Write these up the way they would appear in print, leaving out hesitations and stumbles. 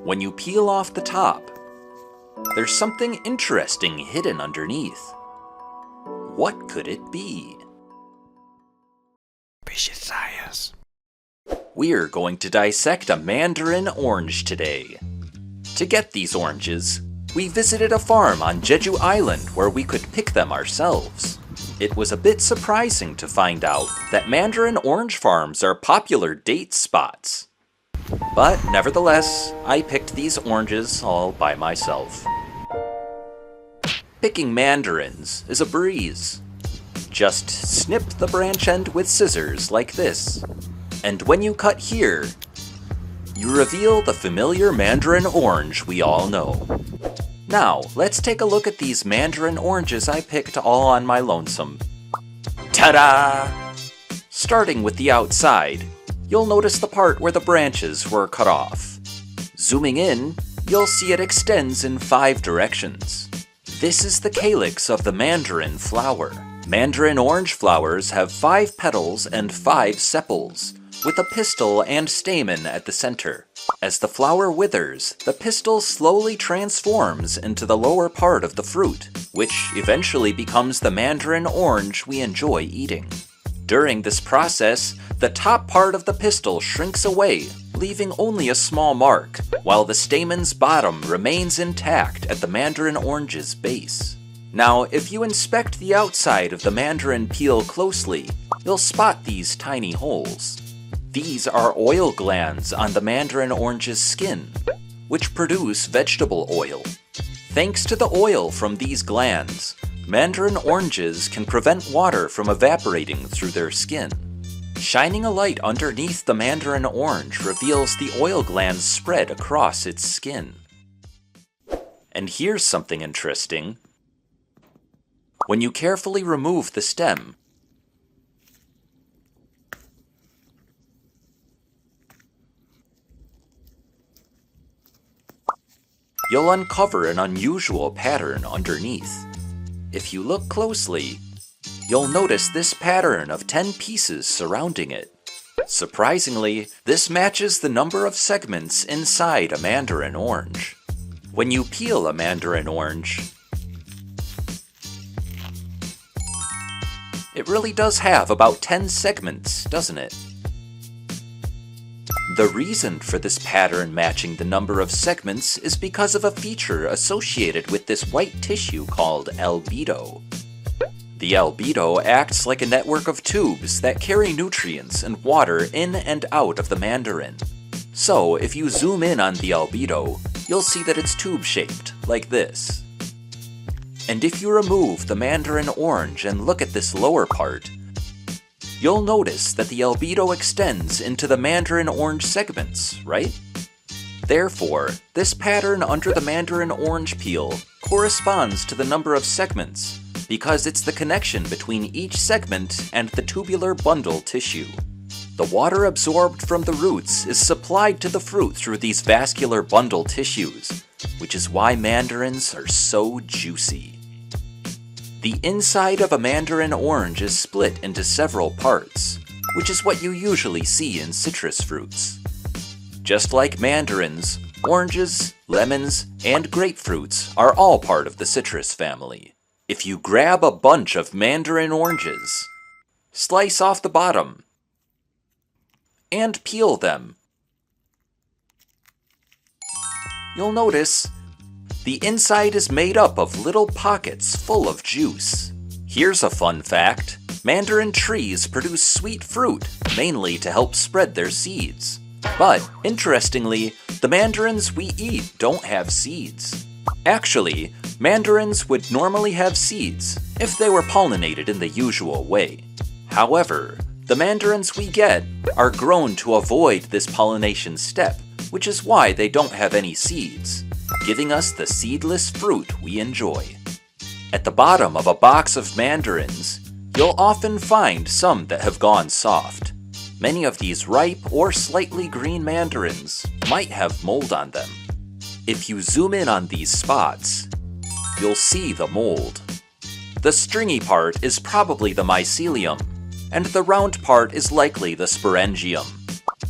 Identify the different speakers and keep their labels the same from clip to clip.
Speaker 1: When you peel off the top, there's something interesting hidden underneath. What could it be?
Speaker 2: Science.
Speaker 1: We're going to dissect a mandarin orange today. To get these oranges, we visited a farm on Jeju Island where we could pick them ourselves. It was a bit surprising to find out that mandarin orange farms are popular date spots. But nevertheless, I picked these oranges all by myself. Picking mandarins is a breeze. Just snip the branch end with scissors like this. And when you cut here, you reveal the familiar mandarin orange we all know. Now, let's take a look at these mandarin oranges I picked all on my lonesome. Ta-da! Starting with the outside, you'll notice the part where the branches were cut off. Zooming in, you'll see it extends in 5 directions. This is the calyx of the mandarin flower. Mandarin orange flowers have 5 petals and 5 sepals, with a pistil and stamen at the center. As the flower withers, the pistil slowly transforms into the lower part of the fruit, which eventually becomes the mandarin orange we enjoy eating. During this process, the top part of the pistil shrinks away, leaving only a small mark, while the stamen's bottom remains intact at the mandarin orange's base. Now, if you inspect the outside of the mandarin peel closely, you'll spot these tiny holes. These are oil glands on the mandarin orange's skin, which produce vegetable oil. Thanks to the oil from these glands, mandarin oranges can prevent water from evaporating through their skin. Shining a light underneath the mandarin orange reveals the oil glands spread across its skin. And here's something interesting. When you carefully remove the stem, you'll uncover an unusual pattern underneath. If you look closely, you'll notice this pattern of 10 pieces surrounding it. Surprisingly, this matches the number of segments inside a mandarin orange. When you peel a mandarin orange, it really does have about 10 segments, doesn't it? The reason for this pattern matching the number of segments is because of a feature associated with this white tissue called albedo. The albedo acts like a network of tubes that carry nutrients and water in and out of the mandarin. So, if you zoom in on the albedo, you'll see that it's tube-shaped, like this. And if you remove the mandarin orange and look at this lower part, you'll notice that the albedo extends into the mandarin orange segments, right? Therefore, this pattern under the mandarin orange peel corresponds to the number of segments, because it's the connection between each segment and the tubular bundle tissue. The water absorbed from the roots is supplied to the fruit through these vascular bundle tissues, which is why mandarins are so juicy. The inside of a mandarin orange is split into several parts, which is what you usually see in citrus fruits. Just like mandarins, oranges, lemons, and grapefruits are all part of the citrus family. If you grab a bunch of mandarin oranges, slice off the bottom, and peel them, you'll notice the inside is made up of little pockets full of juice. Here's a fun fact. Mandarin trees produce sweet fruit, mainly to help spread their seeds. But, interestingly, the mandarins we eat don't have seeds. Actually, mandarins would normally have seeds if they were pollinated in the usual way. However, the mandarins we get are grown to avoid this pollination step, which is why they don't have any seeds, giving us the seedless fruit we enjoy. At the bottom of a box of mandarins, you'll often find some that have gone soft. Many of these ripe or slightly green mandarins might have mold on them. If you zoom in on these spots, you'll see the mold. The stringy part is probably the mycelium, and the round part is likely the sporangium.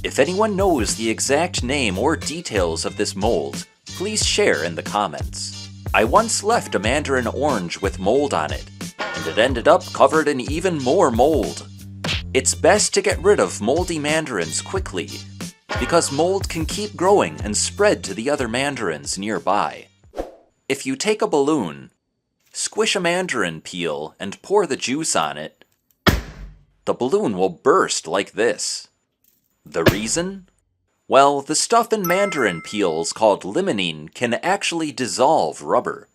Speaker 1: If anyone knows the exact name or details of this mold, please share in the comments. I once left a mandarin orange with mold on it, and it ended up covered in even more mold. It's best to get rid of moldy mandarins quickly, because mold can keep growing and spread to the other mandarins nearby. If you take a balloon, squish a mandarin peel, and pour the juice on it, the balloon will burst like this. The reason? Well, the stuff in mandarin peels called limonene can actually dissolve rubber.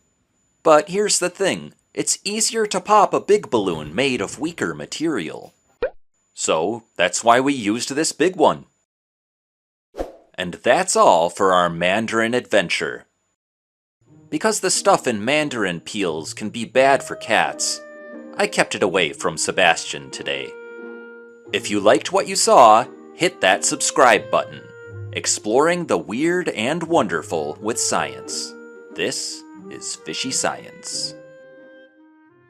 Speaker 1: But here's the thing, it's easier to pop a big balloon made of weaker material. So that's why we used this big one. And that's all for our Mandarin adventure. Because the stuff in mandarin peels can be bad for cats, I kept it away from Sebastian today. If you liked what you saw, hit that subscribe button. Exploring the weird and wonderful with science. This is Fishy Science.